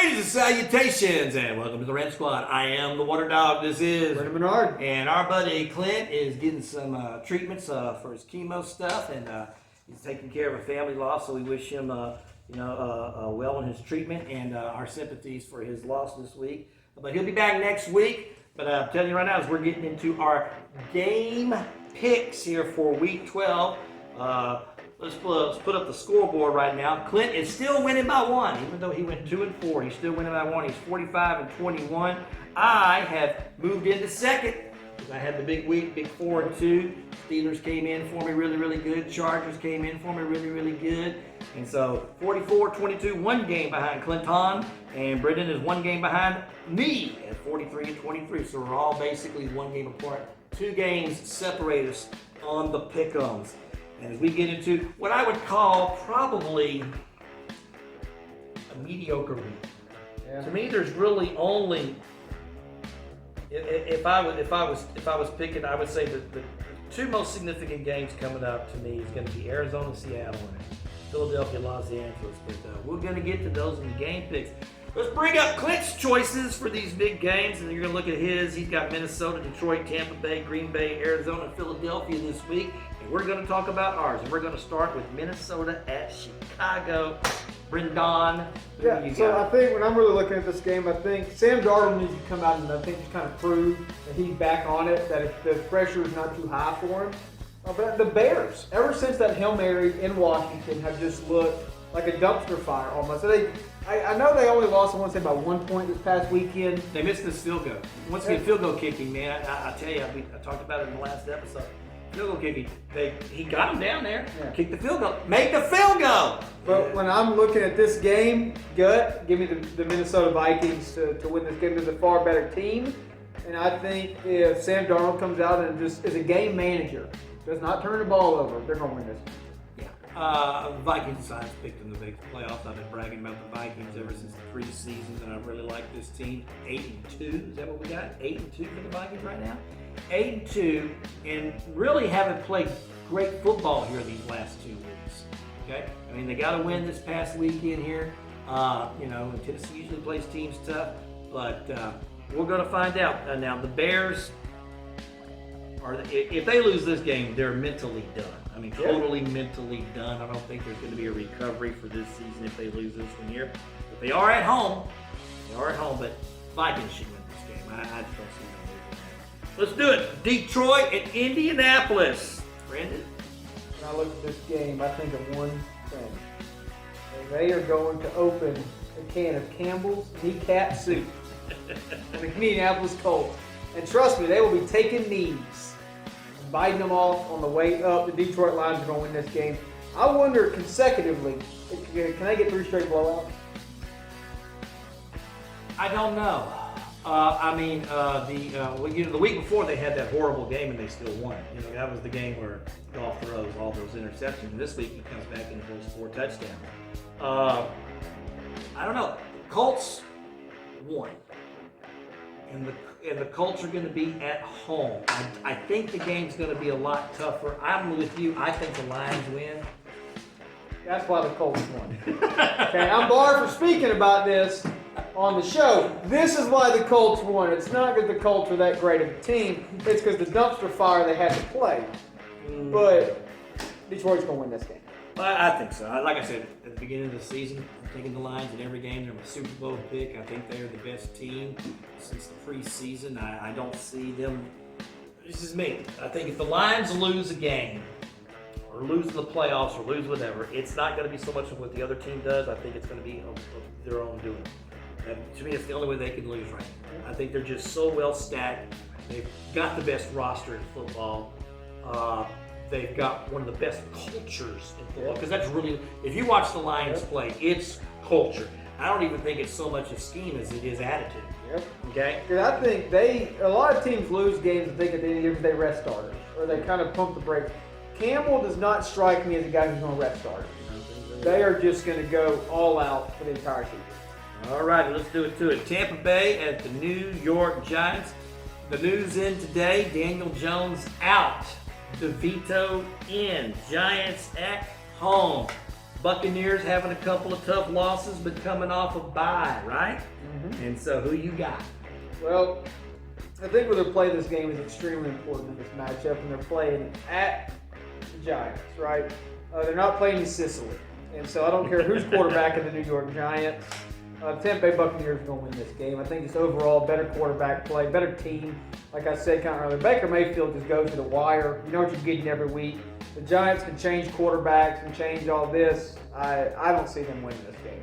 Greetings and salutations, and welcome to the Rant Squad. I am the Water Dog. This is Brandon Menard. and our buddy Clint is getting some treatments for his chemo stuff, and he's taking care of a family loss. So we wish him, well in his treatment, and our sympathies for his loss this week. But he'll be back next week. But I'm telling you right now, as we're getting into our game picks here for Week 12. Let's put up the scoreboard right now. Clint is still winning by one, even though he went 2-4. He's still winning by one. He's 45-21. I have moved into second because I had the big week, big 4-2. Steelers came in for me really, really good. Chargers came in for me really, really good. And so 44-22, one game behind Clinton, and Brendan is one game behind me at 43-23. So we're all basically one game apart. 2 games separate us on the pick'ems. And as we get into what I would call probably a mediocre week. Yeah. To me, there's really only if I was picking, I would say that the 2 most significant games coming up to me is going to be Arizona, Seattle, and Philadelphia, Los Angeles. But we're going to get to those in the game picks. Let's bring up Clint's choices for these big games, and you're going to look at his. He's got Minnesota, Detroit, Tampa Bay, Green Bay, Arizona, and Philadelphia this week. And we're going to talk about ours. And we're going to start with Minnesota at Chicago. Brendan, I think when I'm really looking at this game, I think Sam Darnold needs to come out and I think just kind of prove that he's back on it, that if the pressure is not too high for him. But the Bears, ever since that Hail Mary in Washington, have just looked like a dumpster fire almost. So I know they only lost, I want to say, by 1 point this past weekend. They missed this field goal. Once you get field goal kicking, man, I tell you, I talked about it in the last episode. Field goal kicking, he got him down there, kicked the field goal, make the field goal. But when I'm looking at this game, gut, give me the Minnesota Vikings to win this game. They're the far better team. And I think if Sam Darnold comes out and just is a game manager, does not turn the ball over, they're going to win this. Vikings I've picked in the big playoffs. I've been bragging about the Vikings ever since the preseason, and I really like this team. 8-2, is that what we got? 8-2 for the Vikings right now? 8-2, and really haven't played great football here these last 2 weeks. Okay? I mean, they got to win this past weekend here. Tennessee usually plays teams tough, but we're going to find out. Now, the Bears, if they lose this game, they're mentally done. I mean, totally mentally done. I don't think there's going to be a recovery for this season if they lose this one here. But they are at home. But Vikings should win this game. I just don't see them losing. Let's do it. Detroit and Indianapolis. Brandon? When I look at this game, I think of one thing. They are going to open a can of Campbell's kneecap soup. The Indianapolis Colts. And trust me, they will be taking knees, biting them off on the way up. The Detroit Lions are going to win this game. I wonder consecutively, can they get 3 straight blowouts? I don't know. The week before they had that horrible game and they still won. That was the game where Goff throws all those interceptions. And this week he comes back and throws 4 touchdowns. I don't know. Colts won. And the Colts are going to be at home. I think the game's going to be a lot tougher. I'm with you. I think the Lions win. That's why the Colts won. Okay, I'm barred for speaking about this on the show. This is why the Colts won. It's not because the Colts are that great of a team. It's because the dumpster fire they had to play. But Detroit's going to win this game. Well, I think so. Like I said, at the beginning of the season, I'm taking the Lions in every game. They're my Super Bowl pick. I think they're the best team since the preseason. I don't see them. This is me. I think if the Lions lose a game, or lose in the playoffs, or lose whatever, it's not going to be so much of what the other team does. I think it's going to be of their own doing. And to me, it's the only way they can lose right now. I think they're just so well stacked. They've got the best roster in football. They've got one of the best cultures in football, because that's really, if you watch the Lions play, it's culture. I don't even think it's so much a scheme as it is attitude. Okay? Because I think a lot of teams lose games and think at the end of the year they rest starters, or they kind of pump the brakes. Campbell does not strike me as a guy who's going to rest starters. They are just going to go all out for the entire season. All right, let's do it to it. Tampa Bay at the New York Giants. The news in today, Daniel Jones out. DeVito in. Giants at home. Buccaneers having a couple of tough losses, but coming off a bye, right? Mm-hmm. And so, who you got? Well, I think where they play this game is extremely important in this matchup, and they're playing at the Giants, right? They're not playing in Sicily, and so I don't care who's quarterback in the New York Giants. Tampa Bay Buccaneers are going to win this game. I think it's overall better quarterback play, better team. Like I said kind of earlier, Baker Mayfield just goes to the wire. You know what you're getting every week. The Giants can change quarterbacks and change all this. I don't see them winning this game.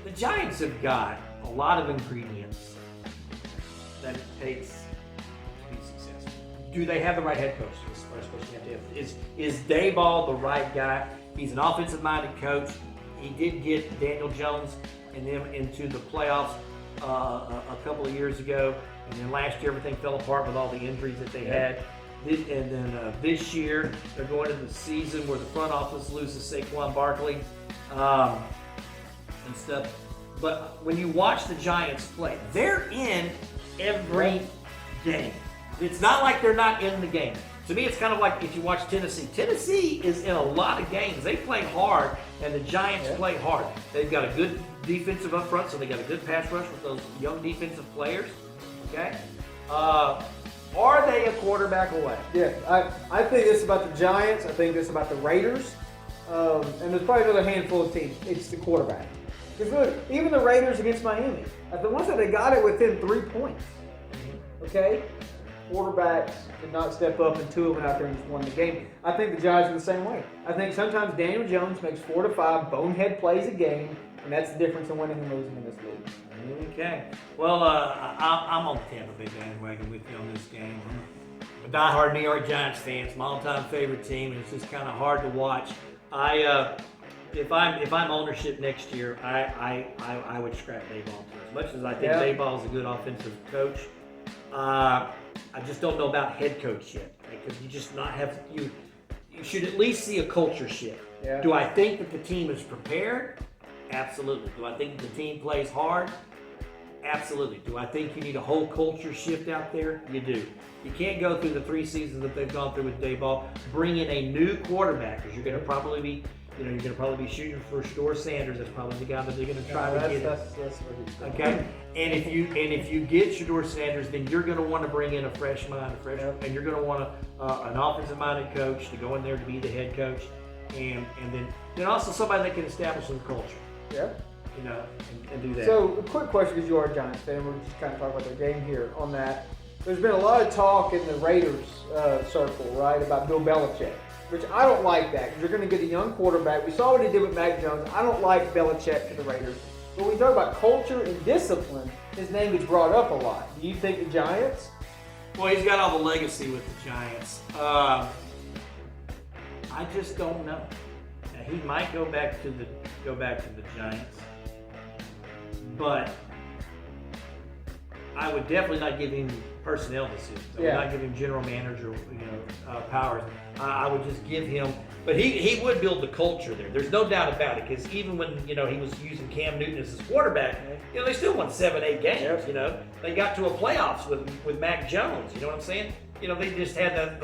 The Giants have got a lot of ingredients that it takes to be successful. Do they have the right head coach? That's the first question you have to ask. Is Daboll the right guy? He's an offensive-minded coach. He did get Daniel Jones and them into the playoffs a couple of years ago, and then last year everything fell apart with all the injuries that they had. And then this year they're going into the season where the front office loses Saquon Barkley and stuff. But when you watch the Giants play, they're in every game. It's not like they're not in the game. To me, it's kind of like if you watch Tennessee. Tennessee is in a lot of games. They play hard, and the Giants play hard. They've got a good defensive up front, so they got a good pass rush with those young defensive players. Okay? Are they a quarterback away? Yeah, I think this about the Giants. I think this about the Raiders. And there's probably another handful of teams. It's the quarterback. Because look, even the Raiders against Miami, the ones that they got it within 3 points. Okay? Quarterbacks did not step up, and two of them out there and just won the game. I think the Giants are the same way. I think sometimes Daniel Jones makes 4 to 5 bonehead plays a game, and that's the difference in winning and losing in this league. Okay. Well, I'm on the Tampa Bay bandwagon with you on this game. I'm a diehard New York Giants fan. It's my all-time favorite team, and it's just kind of hard to watch. If I'm ownership next year, I would scrap Daboll too. As much as I think Daboll is a good offensive coach, I just don't know about head coach yet, because you just not have you should at least see a culture shift. Yeah. Do I think that the team is prepared? Absolutely. Do I think the team plays hard? Absolutely. Do I think you need a whole culture shift out there? You do. You can't go through the 3 seasons that they've gone through with Daboll, bring in a new quarterback, because you're going to probably be shooting for Shedeur Sanders. That's probably the guy that they're going to try to get. That's what he's doing. Okay, and if you get Shedeur Sanders, then you're going to want to bring in a fresh mind, and you're going to want an offensive-minded coach to go in there to be the head coach, and then also somebody that can establish some culture. Yeah. And do that. So, a quick question, because you are a Giants fan. We're just kind of talking about their game here on that. There's been a lot of talk in the Raiders circle, right, about Bill Belichick, which I don't like that, because you're going to get a young quarterback. We saw what he did with Mac Jones. I don't like Belichick to the Raiders. But when we talk about culture and discipline, his name is brought up a lot. Do you think the Giants? Well, he's got all the legacy with the Giants. I just don't know. Now, he might go back to the Giants, but I would definitely not give him personnel decisions. I would not give him general manager, powers. I would just give him. But he would build the culture there. There's no doubt about it. Because even when he was using Cam Newton as his quarterback, they still won 7-8 games. They got to a playoffs with Mac Jones. You know what I'm saying? They just had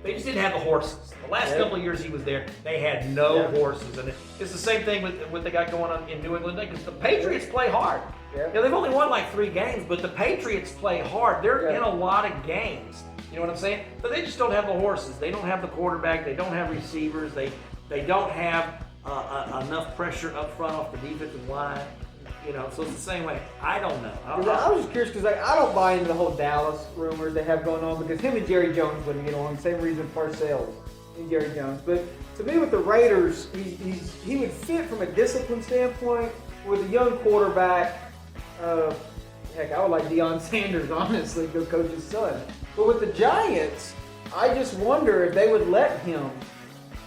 they just didn't have the horses. The last couple of years he was there, they had no horses. And it's the same thing with what they got going on in New England, because the Patriots play hard. They've only won like 3 games, but the Patriots play hard. They're in a lot of games. You know what I'm saying? But they just don't have the horses. They don't have the quarterback. They don't have receivers. They don't have enough pressure up front off the defensive line. So it's the same way. I don't know. I was just curious, because I don't buy into the whole Dallas rumors they have going on, because him and Jerry Jones wouldn't get along. Same reason Parcells and Jerry Jones. But to me, with the Raiders, he would fit from a discipline standpoint with a young quarterback. Heck, I would like Deion Sanders, honestly, go coach his son. But with the Giants, I just wonder if they would let him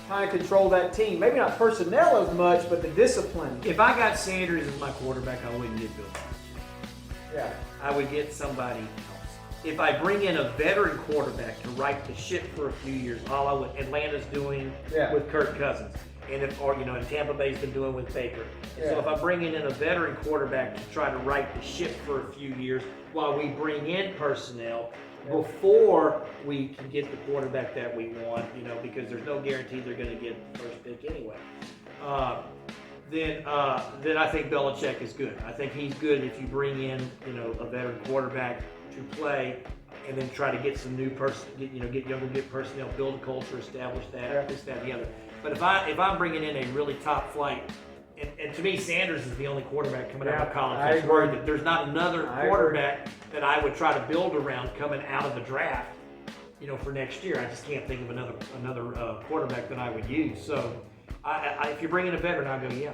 kind of control that team. Maybe not personnel as much, but the discipline. If I got Sanders as my quarterback, I wouldn't get Bill Belichick. Yeah. I would get somebody else. If I bring in a veteran quarterback to right the ship for a few years, all I would Atlanta's doing with Kirk Cousins, and and Tampa Bay's been doing with Baker. So if I bring in a veteran quarterback to try to right the ship for a few years while we bring in personnel before we can get the quarterback that we want, because there's no guarantee they're going to get the first pick anyway. then I think Belichick is good. I think he's good if you bring in, a veteran quarterback to play, and then try to get some new get younger, get personnel, build a culture, establish that, this, that, and the other. But if I'm bringing in a really top flight, and to me, Sanders is the only quarterback coming out of college. I that's agree. worried that there's not another quarterback that I would try to build around coming out of the draft, for next year. I just can't think of another quarterback that I would use. So, if you're bringing a veteran, I'll go, yeah.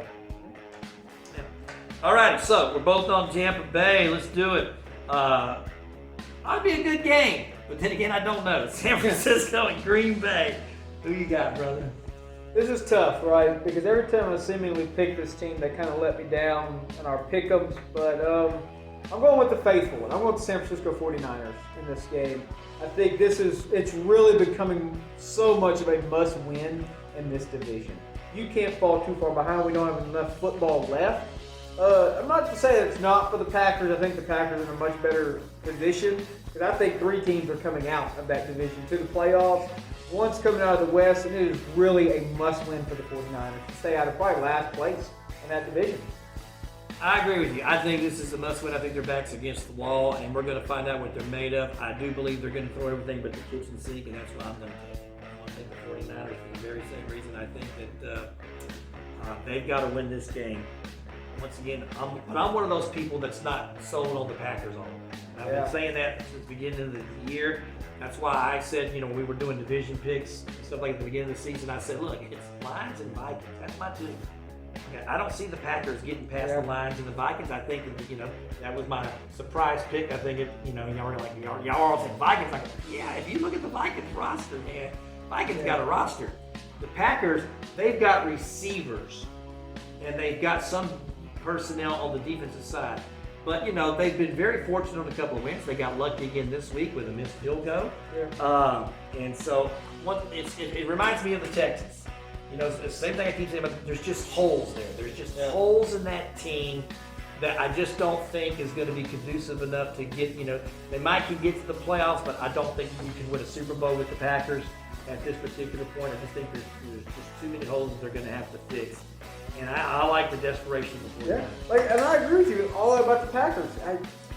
All right, so we're both on Tampa Bay. Let's do it. I'd be a good game, but then again, I don't know. San Francisco and Green Bay. Who you got, brother? This is tough, right? Because every time I seemingly pick this team, they kind of let me down in our pick'ems. But I'm going with the faithful one. I'm going with the San Francisco 49ers in this game. I think it's really becoming so much of a must-win in this division. You can't fall too far behind. We don't have enough football left. I'm not to say that it's not for the Packers. I think the Packers are in a much better position because I think 3 teams are coming out of that division to the playoffs. One's coming out of the West, and it is really a must-win for the 49ers to stay out of probably last place in that division. I agree with you. I think this is a must-win. I think their back's against the wall, and we're going to find out what they're made of. I do believe they're going to throw everything but the kitchen sink, and that's what I'm going to take. I'm going to take the 49ers for the very same reason. I think that they've got to win this game. Once again, I'm one of those people that's not sold on the Packers on them. I've been saying that since the beginning of the year. That's why I said, when we were doing division picks and stuff like at the beginning of the season, I said, look, it's Lions and Vikings. That's my team. Okay, I don't see the Packers getting past the Lions and the Vikings. I think, that was my surprise pick. I think, y'all were like, y'all all saying Vikings. Like, yeah, if you look at the Vikings roster, man, Vikings got a roster. The Packers, they've got receivers, and they've got some personnel on the defensive side. But, they've been very fortunate on a couple of wins. They got lucky again this week with a missed field goal. Yeah. And so it reminds me of the Texans. It's the same thing I keep saying, but there's just holes there. There's just holes in that team that I just don't think is going to be conducive enough to get, they might can get to the playoffs, but I don't think you can win a Super Bowl with the Packers at this particular point. I just think there's just too many holes that they're going to have to fix. And I like the desperation before that. And I agree with you all about the Packers.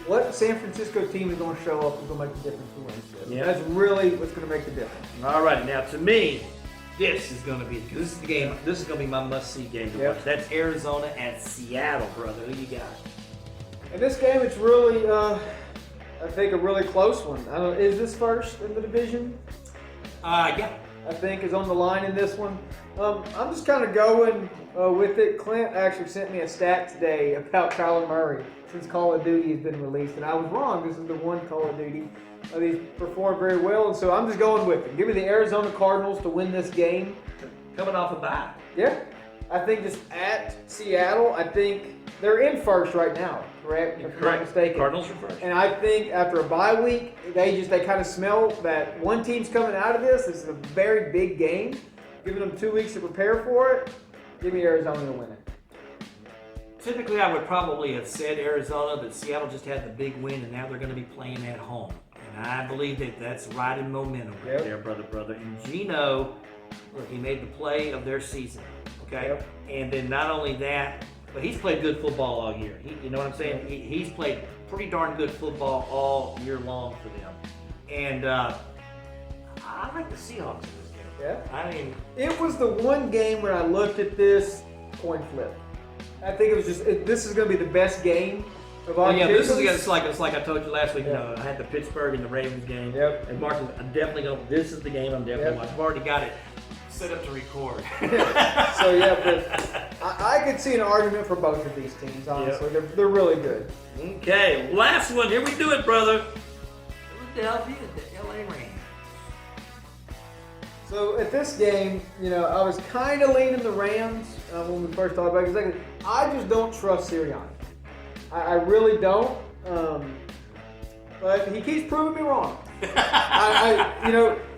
What San Francisco team is going to show up is going to make the difference to win. That's really what's going to make the difference. All right, now to me, this is going to be this is the game. This is going to be my must-see game to watch. That's Arizona at Seattle, brother. Who you got? In this game, it's really, I think, a really close one. Is this first in the division? Yeah. I think is on the line in this one. I'm just kind of going with it. Clint actually sent me a stat today about Kyler Murray since Call of Duty has been released, and I was wrong. This is the one Call of Duty. He's performed very well, and so I'm just going with it. Give me the Arizona Cardinals to win this game. Coming off a bye. Yeah. I think just at Seattle, I think they're in first right now, correct? If I'm not mistaken. Cardinals are first. And I think after a bye week, they kind of smell that one team's coming out of this. This is a very big game. Giving them 2 weeks to prepare for it. Give me Arizona to win it. Typically, I would probably have said Arizona, but Seattle just had the big win, and now they're going to be playing at home. And I believe that that's riding momentum right there, brother. And Gino, look, he made the play of their season, okay? Yep. And then not only that, but he's played good football all year. You know what I'm saying? He's played pretty darn good football all year long for them. And I like the Seahawks in this game. Yeah. I mean, it was the one game when I looked at this coin flip. I think it was just this is going to be the best game of all. This is it's like I told you last week. I had the Pittsburgh and the Ravens game. Yep. And Mark, I'm definitely going. This is the game I'm definitely watching. I've already got it set up to record. So but I could see an argument for both of these teams. Honestly, they're really good. Okay, last one. Here we do it, brother. Philadelphia, the LA Rams. So at this game, I was kind of leaning the Rams when we first talked about it. Because I just don't trust Sirianni. I really don't. But he keeps proving me wrong.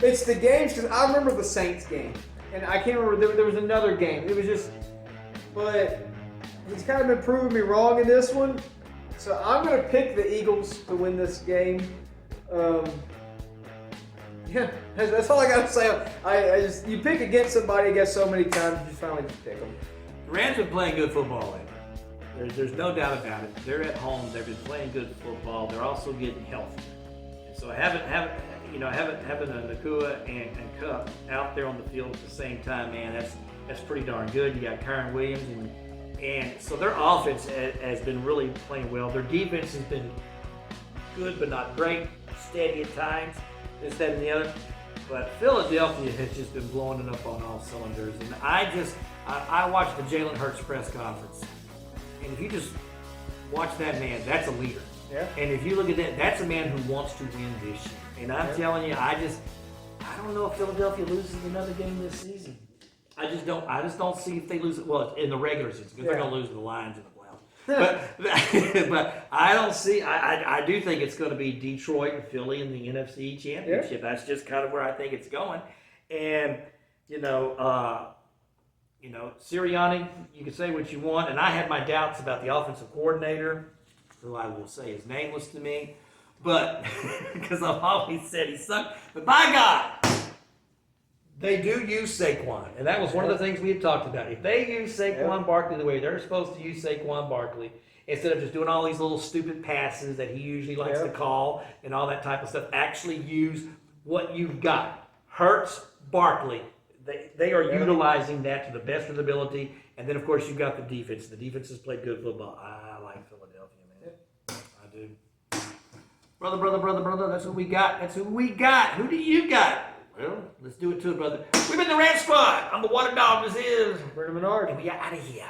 It's the games because I remember the Saints game, and I can't remember there was another game. It was just, but he's kind of been proving me wrong in this one. So I'm going to pick the Eagles to win this game. That's all I got to say. You pick against somebody, I guess, so many times, you just finally just pick them. Rams been playing good football lately. There's no doubt about it. They're at home. They've been playing good football. They're also getting healthy. And so having a Nakua and Cup out there on the field at the same time, man, that's pretty darn good. You got Kyron Williams, and so their offense has been really playing well. Their defense has been good, but not great. Steady at times. This, that, and the other. But Philadelphia has just been blowing it up on all cylinders. And I watched the Jalen Hurts press conference. And if you just watch that man, that's a leader. Yeah. And if you look at that, that's a man who wants to win this year. And I'm telling you, I don't know if Philadelphia loses another game this season. I just don't see if they lose it. Well, in the regular season, because they're going to lose to the Lions in the playoffs. But I don't see. I do think it's going to be Detroit and Philly in the NFC Championship. Yeah. That's just kind of where I think it's going. And Sirianni, you can say what you want, and I had my doubts about the offensive coordinator, who I will say is nameless to me, but because I've always said he sucked. But by God, they do use Saquon, and that was one of the things we had talked about. If they use Saquon Barkley the way they're supposed to use Saquon Barkley, instead of just doing all these little stupid passes that he usually likes to call and all that type of stuff, actually use what you've got. Hurts, Barkley. They are utilizing that to the best of their ability. And then, of course, you've got the defense. The defense has played good football. I like Philadelphia, man. I do. Brother. That's who we got. Who do you got? Well, let's do it to it, brother. We've been the Rant Squad. I'm the Water Dog. This is Bernard Menard. And we are out of here.